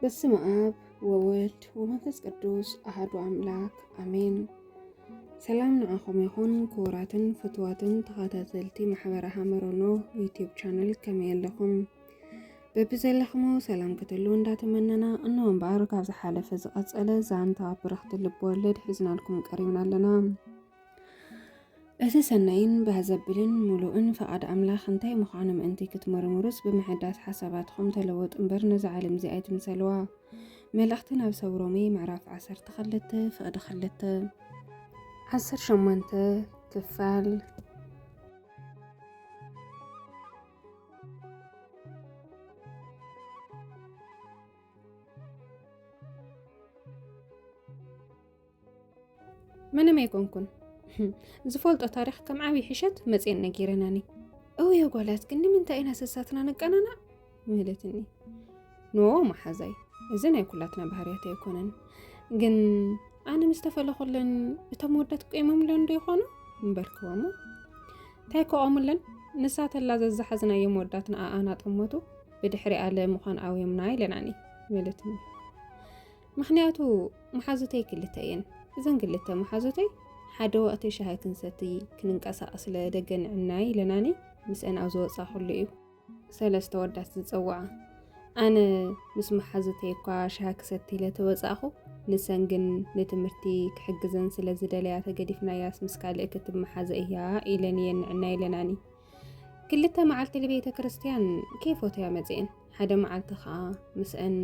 በስመ አብ ወወልድ ወመንፈስ ቅዱስ አሐዱ አምላክ አሜን። ሰላም ንዓኹም ይኹን ክቡራትን ፍትዋትን ተኸታተልቲ ማሕበረ ሃመሮኖ ዩቲዩብ ቻነል ከመይ ኣለኹም? በብዘለኹም ሰላም ክትህሉ እንዳተመነና እነሆ እምበኣር ካብ ዝሓለፈ ዝቐፀለ ዛንታ ብረኽቲ ልብ ወለድ ሒዝናልኩም ቀሪብና ኣለና። እቲ ሰናይን ባዘብልን ሙሉእን ፈቃድ ኣምላኽ እንታይ ምዃኑ ምእንቲ ክትመርምሩስ ብምሕዳስ ሓሳባትኩም ተለወጡ እምበር ነዚ ዓለም እዚ ኣይትምሰልዋ። መልእኽቲ ናብ ሰብ ሮሜ ምዕራፍ 12 ፍቕዲ 2 18 ክፋል ምንም ኣይኮንኩን ዝፈልጦ ታሪክ ከም ዓብይ ሕሸት መፅን ነጊረናኒ እውይ ጓላት ግን ንምንታይ ኢና ሰሳትና ነቀናና ምለትኒ ኖ ማሓዛይ እዚ ናይ ኩላትና ባህርያት ኣይኮነን ግን ኣነ ምስተፈለኹለን እቶም ወዳት ቆይሞምለን ዶ ይኾኑ እምበልክዎሞ እንታይ ከቆሙለን ንሳተላ ዘዛሓዝናዮም ወዳትና ኣና ጠሞቱ ብድሕሪ ኣለ ምዃን ኣውዮምና ኢለናኒ ምለትኒ ምክንያቱ መሓዙተይ ክልተ እየን እዘን ክልተ መሓዙተይ ሓደ ወቅቲ ሻሂ ክንሰቲ ክንንቀሳቀስ ለደገንዕና ኢለናኒ ምስአን ኣብ ዝወፃ ኩሉ እዩ ሰለስተ ወዳት ዝፀዋዓ ኣነ ምስ መሓዙተይ እኳ ሻሂ ክሰቲ ለተወፃኹ ንሰን ግን ንትምህርቲ ክሕግዘን ስለ ዝደለያ ተገዲፍናያስ ምስ ካልእ ክትመሓዘ እያ ኢለን የንዕና ኢለናኒ ክልተ መዓልቲ ለቤተ ክርስቲያን ከይፎቶያ መፅአን ሓደ መዓልቲ ከዓ ምስአን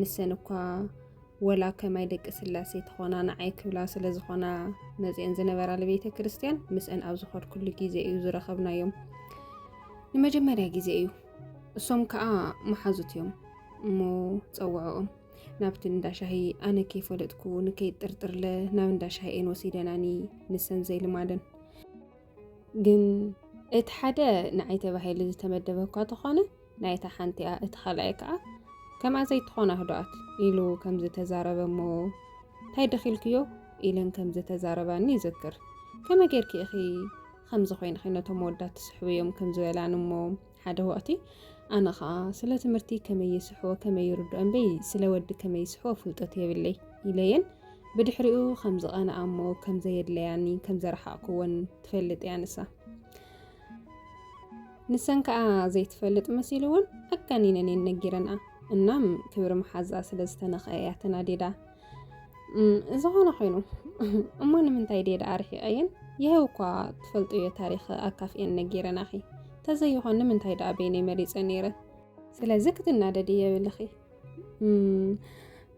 ንሰን እኳ ወላ ከማይ ደቂ ስላሴ ተኾና ንዓይ ክብላ ስለ ዝኾና መፅአን ዝነበራ ለቤተ ክርስቲያን ምስአን ኣብ ዝኸድ ኩሉ ግዜ እዩ ዝረኸብናዮም ንመጀመርያ ግዜ እዩ እሶም ከዓ መሓዙት እዮም እሞ ፀውዖኦም ናብቲ እንዳሻሂ ኣነ ከይፈለጥኩ ንከይጥርጥርለ ናብ እንዳሻሂ እን ወሲደናኒ ንሰን ዘይልማደን ግን እቲ ሓደ ንዓይ ተባሂሉ ዝተመደበ እኳ ተኾነ ናይታ ሓንቲኣ እቲ ካልኣይ ከዓ كما زي تخونا هدوات إلو كم زي تزاربا مو تاي دخيلكيو إلن كم زي تزاربا نيذكر كما غيركي أخي خمزة خوين خينا تمودات تسحويهم كم زي لعنو مو حدا وقتي أنا خا سلا تمرتي كما يسحو كما يردو أنبي سلا ود كما يسحو فوتاتي باللي إلين بدحرقو خمزة أنا أمو كم زي يدلياني كم زي رح أكون تفلت يعني سا نسان كا زي تفلت مسيلون أكانينني نجيرنا እናም ክብር መሓዛ ስለዝተነኸያ ተናዲዳ እዛሆነ ኮይኑ እሞን ምንታይ ዴዳ አርሒ አየን ይሄው እኳ ትፈልጡ የታሪክ አካፍየን ነጊረና አኺ ተዘይሆን ምንታይ ዳ በይነይ መሪፀ ነይረ ስለዚህ ክትናደድ የብልኺ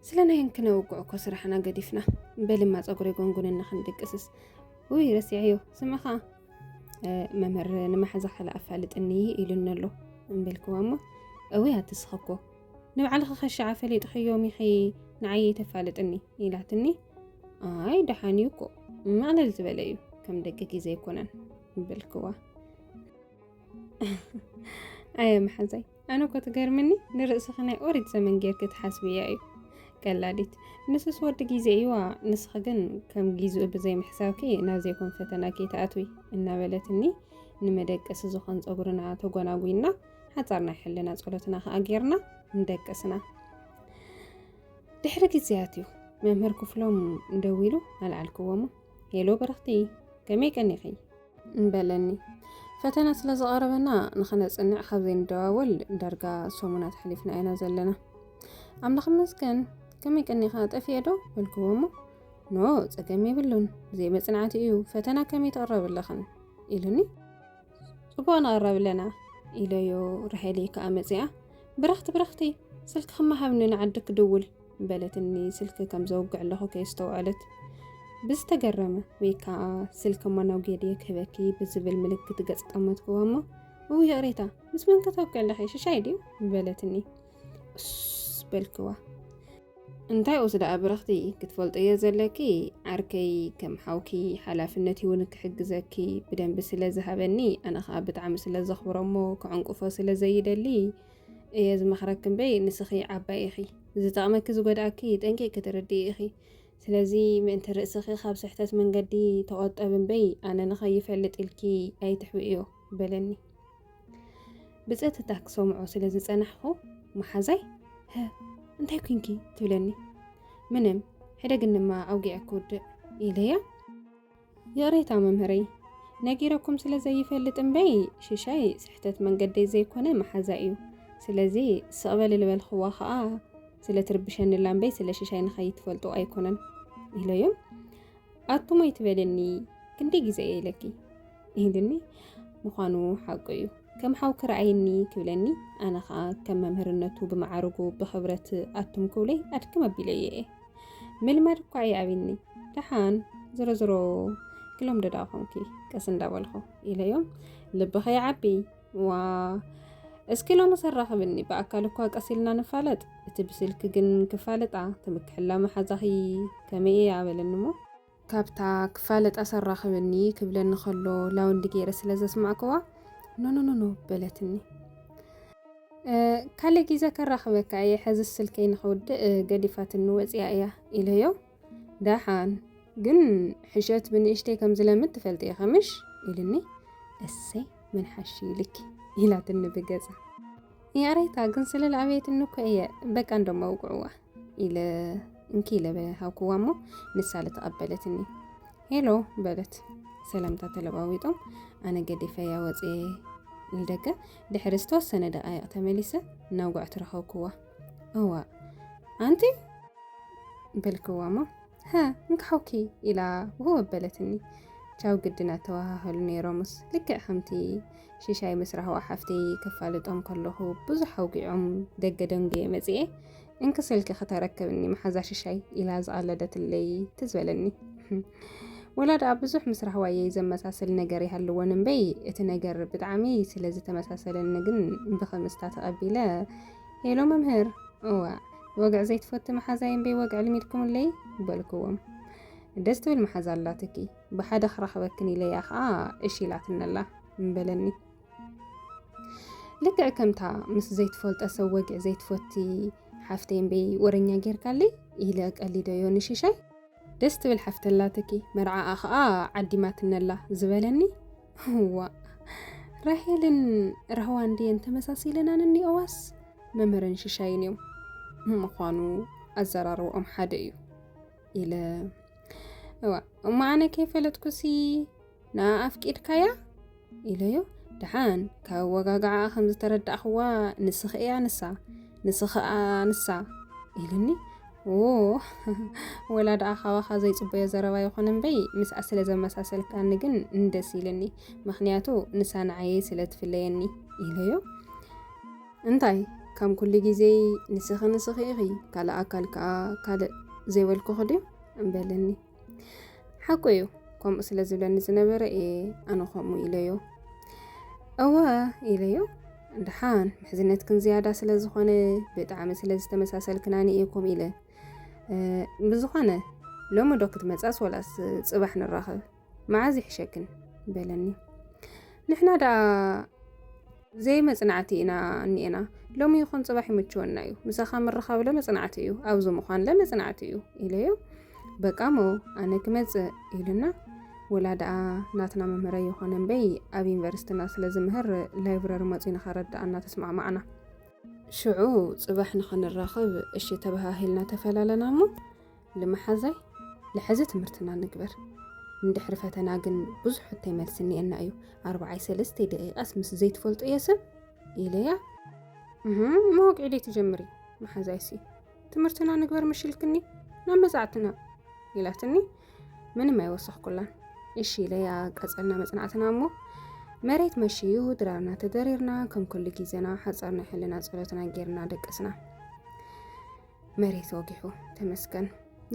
ስለናይን ክነውግዕ እኮ ስራሕና ገዲፍና በልማ ፀጉሪ ጎንጉንና ክንድቅስስ ውይ ረሲዕዮ ስምኻ መምህር ንማሕዛ ሓላ ኣፋልጥኒ ኢሉነሎ እምበልክዋሞ እውይ ኣትስኸኮ نبعلخ خشع فليت خيومي خي نعي تفالتني إلاتني آي دحانيوكو ما نلت بلايو كم دقيقة زي كونن بالكوا أي محزي أنا كنت غير مني نرأس خناي أريد زمن غير كنت حاسبي يايو قلاديت نسس ورد جيزيوا نسخجن كم جيزو بزي محساوكي نازي يكون فتناكي تأتوي إنا بلتني نمدك أسزو خنز أقرنا توقنا وينا حتى حلنا صلتنا أجرنا ندقسنا دحر ጊዜያትዩ መምህር ክፍሎም እንደዊሉ አልዓልክዎሞ ሄሎ በረኽቲ ከመይ ቀኒኺ እንበለኒ ፈተና ስለ ዝቐረበና ንኽነጽንዕ ካብ ዘይንደዋወል ዳርጋ ሰሙናት ሓሊፍና ኢና ዘለና ኣምላኽ መስገን ከመይ ቀኒኻ ጠፊየ ዶ በልክዎሞ ኖ ፀገም የብሉን ዘይ መጽናዕቲ እዩ ፈተና ከመይ ተቐረበለኽን ኢሉኒ ጽቡቕ ነቐረብለና ኢለዮ ራሄሊ ከኣመፅያ برختي سلك خما هبني نعدك دول بلتني سلك كم زوج له كيستوعلت بستجرمه ويكا سلك ما نوجدي كبكي بزبل ملك تجس أمت قوامه ويا ريتا بس من كتوقع له شيء شايدي بلتني بالكوا እንታይ ወስዳ ኣብረኽቲ ክትፈልጥየ ዘለኪ ዓርከይ ከም ሓውኪ ሓላፍነት ይውን ክሕግዘኪ ብደንቢ ስለ ዝሃበኒ ኣነ ከዓ ብጣዕሚ ስለ ዘኽብሮሞ ክዕንቁፎ ስለ ዘይደሊ እየ ዝመኽረክ እምበይ ንስኺ ዓባይ ኢኺ ዝጠቕመኪ ዝጎዳእኪ ጠንቂቅ ክትርድኢ ኢኺ ስለዚ ምእንቲ ርእስኺ ካብ ስሕተት መንገዲ ተቆጠብ እምበይ ኣነ ንኸይፈልጥ ኢልኪ ኣይትሕብእዮ በለኒ ብፀጥታ ክሰምዖ ስለ ዝፀናሕኹ መሓዛይ እንታይ ኩንኪ ትብለኒ ምንም ሕደግንማ ኣውጊዕ ክውድእ ኢለያ የቕሬታ መምህረይ ነጊረኩም ስለ ዘይፈልጥ እምበይ ሽሻይ ስሕተት መንገደይ ዘይኮነ መሓዛ እዩ ስለዚ ስቕበል ልበልኽዋ ከዓ ስለ ትርብሸንላ እምበይ ስለ ሽሻይ ንኸይትፈልጡ ኣይኮነን ኢለዮም ኣቱሞይ ትበለኒ ክንደይ ግዜ ኢለኪ ኢልኒ ምዃኑ ሓቂ እዩ ከም ሓውኪ ረኣይኒ ክብለኒ ኣነ ከዓ ከም መምህርነቱ ብማዕርጉ ብኽብረት ኣቱም ክብለይ ኣድክም ኣቢለየ እየ ምልመድ እኳ ይዓብኒ ደሓን ዝሮዝሮ ክሎም ደዳኾንኪ ቀስ እንዳበልኹ ኢለዮም ልብኸ ይዓቢ ዋ እስኪ ሎሚ ሰራኽብኒ ብኣካል እኳ ቀሲልና ንፋለጥ እቲ ብስልኪ ግን ክፋለጣ ትምክሕላ መሓዛኺ ከመይ እያ በለኒሞ ካብታ ክፋለጣ ሰራኽብኒ ክብለኒ ከሎ ላውንዲ ገይረ ስለ ዘስማዕክዋ ኖ በለትኒ ካልእ ግዜ ከራኽበካ እየ ሕዚ ስልከይ ንኽውድእ ገዲፋትኒ ወፂያ እያ ኢለዮ ዳሓን ግን ሕሸት ብንእሽተይ ከም ዝለምድ ትፈልጥ እየ ኸምሽ ኢልኒ እሰይ ምን ሓሺ ኢልኪ ኢላትኒ ብገጻ ያሬታ ግን ስለ ልዕብየትኒ እኮ እየ በቃ እንደማውቅዕዋ ኢለ እንኪ ኢለ ሃውክዋ እሞ ንሳ ተቐበለትኒ ሄሎ በለት ሰላምታ ተለዋዊጦም ኣነ ገዲፈያ ወፂየ ልደገ ድሕሪ ዝተወሰነ ደቃይቕ ተመሊሰ ናውጓዕ ትረኸብክዋ እዋ ኣንቲ በልክዋ እሞ እንካሓውኪ ኢላ ውህብ ኣበለትኒ ቻው ግድና ተዋሃህሉ ነይሮምስ ልክዕ ከምቲ ሽሻይ ምስ ረህዋ ሓፍተይ ከፋልጦም ከለኹ ብዙሕ ኣውጊዖም ደገ ደንጉየ መፅአ እንክ ስልኪ ከተረክብኒ መሓዛ ሽሻይ ኢላ ዝቐለደትለይ ትዝበለኒ ወላድ ኣብ ብዙሕ ምስ ረህዋየ ዘመሳሰል ነገር ይሃልዎን እምበይ እቲ ነገር ብጣዕሚ ስለ ዝተመሳሰለኒ ግን ብኸምስታ ተቐቢለ ሄሎ መምህር እዋ ወግዕ ዘይትፈቲ መሓዛይ እምበይ ወግዕ ልሚድኩምለይ በልክዎም ደስ ትብል መሓዛ ኣላትኪ ብሓደ ክረኽበክን ኢለያ ከዓ እሺ ኢላትነላ እምበለኒ ልክዕ ከምታ ምስ ዘይትፈልጠ ሰብ ወግዕ ዘይትፈቲ ሓፍተይ እምበይ ወረኛ ጌርካለይ ኢለ ቀሊደዮ ንሽሻይ ደስ ትብል ሓፍተላትኪ መርዓኣ ከዓ ዓዲማትነላ ዝበለኒ ዋ ራሄልን ረህዋን ድየን ተመሳሲለናን እኒኦዋስ መምህርን ሽሻይን እዮም ምዃኑ ኣዘራርቦኦም ሓደ እዩ ኢለ እዋ እማ ኣነ ከይፈለጥኩሲ ንኣፍቂድካያ ኢለዮ ድሓን ካብ ወጋጋዓ ከም ዝተረዳእኽዋ ንስኽ እያ ንስኽኣ ንሳ ኢልኒ ወላድ ኣኻባኻ ዘይፅበዮ ዘረባ ይኾነ እምበይ ምስኣ ስለ ዘመሳሰልካኒ ግን እንደስ ኢልኒ ምክንያቱ ንሳ ንዓየ ስለ ትፍለየኒ ኢለዮ እንታይ ከም ኩሉ ግዜ ንስኺ ኢኺ ካልእ ኣካል ከዓ ካልእ ዘይበልኩ ድዩ እምበለኒ ሓቂ እዩ ከምኡ ስለ ዝብለኒ ዝነበረ ኣነ ከምኡ ኢለዮ እወ ኢለዮ ድሓን ምሕዝነትክን ዝያዳ ስለ ዝኾነ ብጣዕሚ ስለ ዝተመሳሰልክናኒ ኢኩም ኢለ ብዝኾነ ሎሚ ዶ ክትመፃስ ወላስ ፅባሕ ንራኸብ መዓዝ ይሕሸክን በለኒ ንሕና ዳ ዘይ መፅናዕቲ ኢና እኒአና ሎሚ ይኹን ፅባሕ ይምችወና እዩ ምሳኻ ምርኻብ ለመፅናዕቲ እዩ ኣብዚ ምዃን ለመፅናዕቲ እዩ ኢለዮ በቃሞ ኣነ ክመፅእ ኢሉና ወላድኣ ናትና መምህረ ይኾነ እምበይ ኣብ ዩኒቨርሲቲና ስለ ዝምህር ላይብረሪ መፂና ኸረዳእና ተስማዕማዕና ሽዑ ፅባሕ ንኽንራኸብ እሺ ተባሂልና ተፈላለና እሞ ልመሓዛይ ልሕዚ ትምህርትና ንግበር እንድሕሪ ፈተና ግን ብዙሕ ሕቶይ መልሲ እኒአና እዩ 43 ደቂቃስ ምስ ዘይትፈልጡ የሰብ ኢለያ መወቅዒ ደይ ትጀምሪ መሓዛይሲ ትምህርትና ንግበር ምሽልክኒ ናብ መጻዕትና ኢላትኒ ምንም ኣይወሰኽኩላን እሺ ኢለያ ቀፀልና መፅናዕትና እሞ መሬት መሽዩ ድራርና ተደሪርና ከም ኩሉ ግዜና ሓፀርና ሕልና ጸሎትና ጌርና ደቀስና መሬት ወጊሑ ተመስገን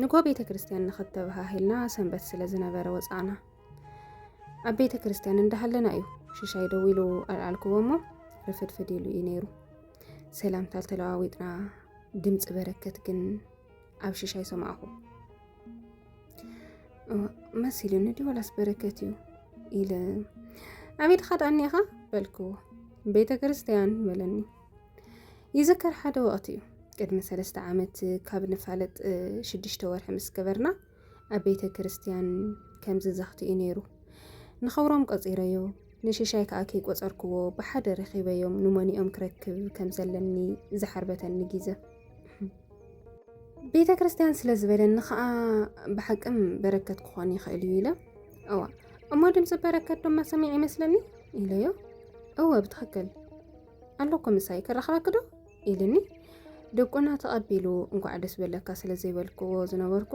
ንጎ ቤተ ክርስቲያን ንኽተባሂልና ሰንበት ስለ ዝነበረ ወፃና ኣብ ቤተ ክርስቲያን እንዳሃለና እዩ ሽሻይ ደው ኢሉ ኣልዓልክዎ እሞ ረፈድፈድ ኢሉ እዩ ነይሩ ሰላምታ ተለዋዊጥና ድምፂ በረከት ግን ኣብ ሽሻይ ሰማዕኹ መሲሉኒ ዲ ወላስ በረከት እዩ ኢለ ኣቤት ኻድኣኒኻ በልክዎ ቤተ ክርስቲያን በለኒ ይዝከር ሓደ ወቕት እዩ ቅድሚ 3 ዓመት ካብ ንፋለጥ 6 ወርሒ ምስ ገበርና ኣብ ቤተ ክርስቲያን ከምዚ ዘኽቲኡ ነይሩ ንኸብሮም ቆፂረዮ ንሽሻይ ከዓ ከይቆፀርክዎ ብሓደ ረኺበዮም ንመኒኦም ክረክብ ከም ዘለኒ ዝሓርበተኒ ግዜ ቤተ ክርስቲያን ስለ ዝበለኒ ከዓ ብሓቅም በረከት ክኾን ይኽእል እዩ ኢለ እዋ እሞ ድምፂ በረከት ድማ ሰሚዕ ይመስለኒ ኢለዮ እወ ብትኽክል ኣለኩም ምሳይ ክረኽበክ ዶ ኢልኒ ደቁና ተቐቢሉ እንኳዕ ደስ በለካ ስለ ዘይበልክዎ ዝነበርኩ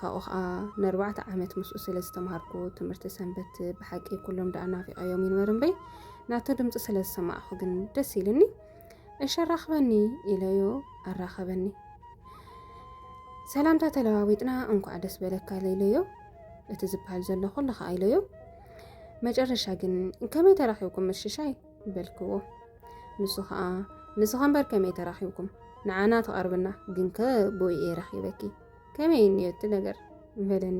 ካብኡ ከዓ ን4 ዓመት ምስኡ ስለ ዝተምሃርኩ ትምህርቲ ሰንበት ብሓቂ ኩሎም ዳ ናፊቐዮም ይንበር እምበይ ናቱ ድምፂ ስለ ዝሰማዕኹ ግን ደስ ኢልኒ እሺ ኣራኽበኒ ኢለዮ ኣራኸበኒ ሰላምታ ተለዋዊጥና እንኳዕ ደስ በለካ ኢለዮ እቲ ዝበሃል ዘሎ ኩሉ ከዓ ኢለዮ መጨረሻ ግን ከመይ ተራኺብኩም ምስ ሽሻይ በልክዎ ንሱ ከዓ ንስኹም በር ከመይ ተራኺብኩም ንዓና ተቐርብና ግን ከቦይ ረኺበኪ ከመይ ንየት ነገር በለኒ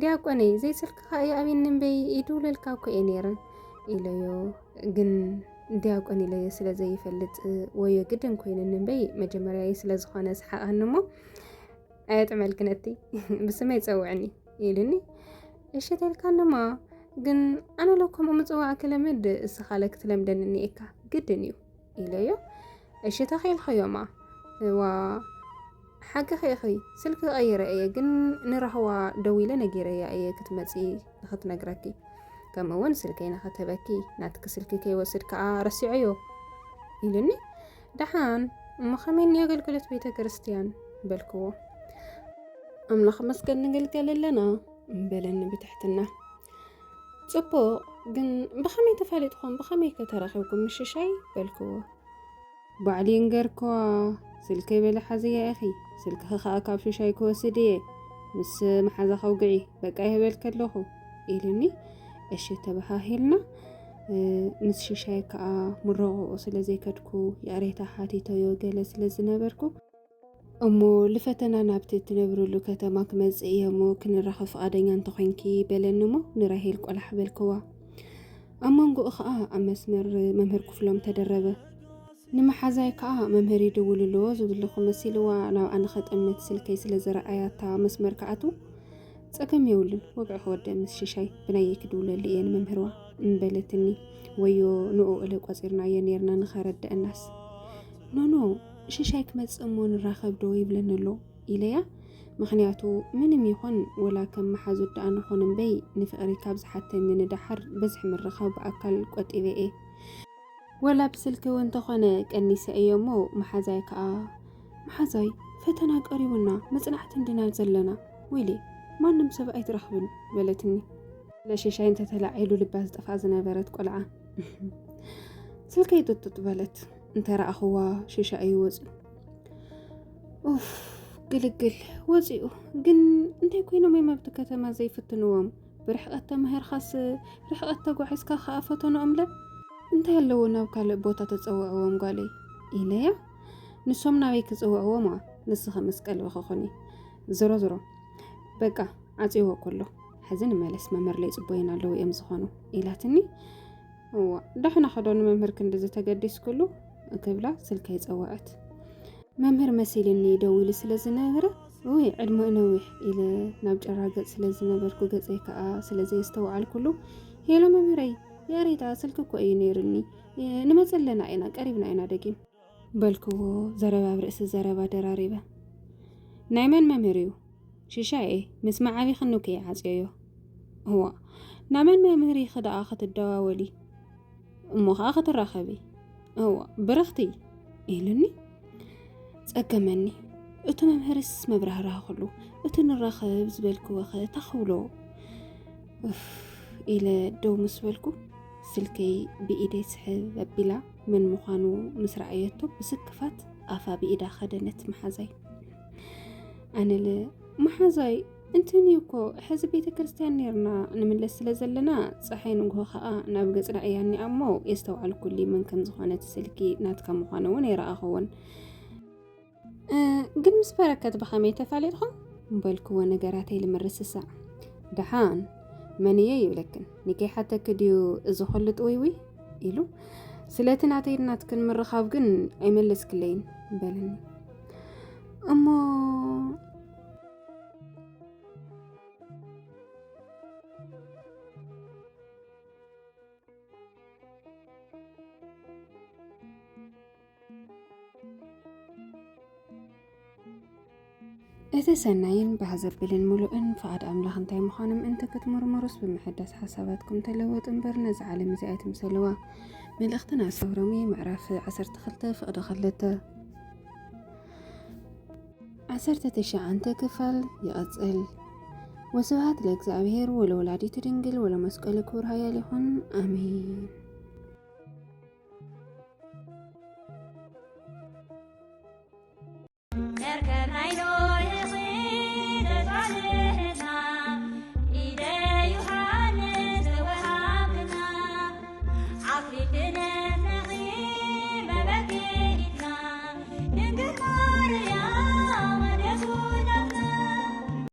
ዲያቆነይ ዘይስልክኻ እየ ኣብን እምበይ ይድውለልካ እኮ እየ ነይረን ኢለዮ ግን ዲያቆን ኢለዮ ስለ ዘይፈልጥ ወዮ ግድን ኮይነን እምበይ መጀመርያ ስለ ዝኾነ ስሓቐኒ እሞ ኣየጥመልክነቲ ብስመይ ፀውዕኒ ኢልኒ እሺ ተልካንማ ግን ኣነ ለኩም ምፅዋዕ ክለምድ እስኻለ ክትለምደኒ እኒኤካ ግድን እዩ ኢለዮ እሺ ተኺልኸዮማ ዋ ሓቂ ኸይኺ ስልክ ቀይረ እየ ግን ንረህዋ ደው ኢለ ነጊረያ እየ ክትመፂ ንኽትነግረኪ ከምኡውን ስልከይ ንኸተበኪ ናትክ ስልኪ ከይወስድ ከዓ ረሲዑዮ ኢልኒ ደሓን እሞ ከመይ እኒ ኣገልግሎት ቤተ ክርስቲያን በልክዎ ኣምላኽ መስገን ንገልገል ኣለና በለኒ ብትሕትና ጽቡቕ ግን ብኸመይ ተፋሊጥኩም ብኸመይ ከተራኺብኩም ምስ ሽሻይ በልክዎ ባዕሊ እንገርኳ ስልከይ በለ ሓዝያ እኺ ስልክኸ ከዓ ካብ ሽሻይ ክወስድ እየ ምስ መሓዛ ኸውግዒ በቃ ይህበል ከለኹ ኢልኒ እሺ ተባሂልና ምስ ሽሻይ ከዓ ምረቑኡ ስለ ዘይከድኩ የሬታ ሓቲተዮ ገለ ስለ ዝነበርኩ እሞ ልፈተና ናብቲ ትነብሩሉ ከተማ ክመጽእ እየ እሞ ክንራኸብ ፈቓደኛ እንተኾንኪ በለኒ እሞ ንራሄል ቆላሕ በልክዋ ኣብ መንጎኡ ከዓ ኣብ መስመር መምህር ክፍሎም ተደረበ ንመሓዛይ ከዓ መምህር ይድውልልዎ ዝብልኹ መሲልዋ ናብኣ ንኸጠምት ስልከይ ስለ ዝረኣያታ መስመር ከኣቱ ፀገም የውልን ወግዒ ክወደ ምስ ሽሻይ ብናየ ክድውለሊ እየ ንመምህርዋ እምበለትኒ ወዮ ንኡ እለ ቆፂርናዮ ነርና ንኸረድአናስ ኖኖ ሽሻይ ክመጽእ እሞ ንራኸብ ዶ ይብለኒ ኣሎ ኢለያ ምክንያቱ ምንም ይኹን ወላ ከም መሓዙ ዳኣ ንኾን እምበይ ንፍቕሪ ካብ ዝሓተኒ ንዳሓር በዝሒ ምርኻብ ብኣካል ቆጢበ እየ ወላ ብስልኪ እውን እንተኾነ ቀኒሰ እየ እሞ መሓዛይ ከዓ መሓዛይ ፈተና ቀሪቡና መጽናዕቲ እንድናል ዘለና ወይሌ ማንም ሰብ ኣይትረኽብን በለትኒ ለሽሻይ እንተተላዒሉ ልባ ዝጠፋ ዝነበረት ቆልዓ ስልከይ ጥጥጥ በለት እንተረኣኽዋ ሽሻ እዩ ወፂኡ ኡፍ ግልግል ወፂኡ ግን እንታይ ኮይኖም የመብቲ ከተማ ዘይፍትንዎም ብርሕቐት ተምህርኻስ ርሕቐት ተጓሒዝካ ከዓ ፈተኖኦም ለ እንታይ ኣለዎ ናብ ካልእ ቦታ ተፀውዕዎም ጓለይ ኢለያ ንሶም ናበይ ክፅውዕዎም ንስኸ መስቀል ብኸኾኒ ዝሮ ዝሮ በቃ ዓፂዎ ከሎ ሕዚ ንመለስ መምህር ለይ ፅቦይና ኣለዉ እዮም ዝኾኑ ኢላትኒ እዋ ዳሕና ኸዶ ንመምህር ክንዲ ዝተገዲስ ኩሉ ክብላ ስልከይ ፀዋዐት መምህር መሲልኒ ደው ኢሉ ስለ ዝነበረ ወይ ዕድመ ነዊሕ ኢለ ናብ ጨራ ገጽ ስለ ዝነበርኩ ገጸይ ከዓ ስለ ዘየስተውዓል ኩሉ ሄሎ መምህረይ የሬታ ስልክ እኮ እዩ ነይሩኒ ንመፀለና ኢና ቀሪብና ኢና ደጊም በልክዎ ዘረባ ብርእሲ ዘረባ ደራሪበ ናይ መን መምህር እዩ ሽሻይ ምስ መዓቢ ክኑከ ይዓፅዮ እዋ ናመን መምህር ይኽደኣ ክትደዋወሊ እሞ ከዓ ክትራኸቢ እዋ ብረኽቲ ኢሉኒ ፀገመኒ እቲ መምህርስ መብራህራህ ኩሉ እቲ ንራኸብ ዝበልክወኸ ተኽብሎ ኢለ ደው ምስ በልኩ ስልከይ ብኢደይ ስሕብ ኣቢላ ምን ምዃኑ ምስ ረኣየቶ ብስክፋት ኣፋ ብኢዳ ኸደነት መሓዛይ ኣነለ መሓዛይ እንትኒ እኮ ሕዚ ቤተ ክርስቲያን ነርና ንምለስ ስለ ዘለና ፀሓይ ንግሆ ከዓ ናብ ገጽና እያኒ እሞ የስተውዓል ኩሊ ምን ከም ዝኾነት ስልኪ ናትካ ምዃኑ እውን የረኣኽዎን ግን ምስ በረከት ብኸመይ ተፋሊጥኹም በልክዎ ነገራተይ ልምርስሳ ድሓን መንየ ይብለክን ንከይ ሓተክ ድዩ እዚ ኸልጥ ወይ ኢሉ ስለቲ ናተይ ናትክን ምርኻብ ግን ኣይመለስክለይን በለኒ እሞ እቲ ሰናይን ባሕዘብልን ሙሉእን ፍቓድ ኣምላኽ እንታይ ምዃኖም እንተ ክትምርመሩስ ብምሕዳስ ሓሳባትኩም ተለወጡ እምበር ነዚ ዓለም እዚኣ ትምሰልዋ መልእኽትን ኣሰብሮሚ ምዕራፍ 12 ፍቕዲ 2 19 ክፋል ይቕጽል። ወስብሐት ለእግዚአብሔር ወለወላዲቱ ድንግል ወለመስቀሉ ክቡር ኃያል ይኹን አሜን።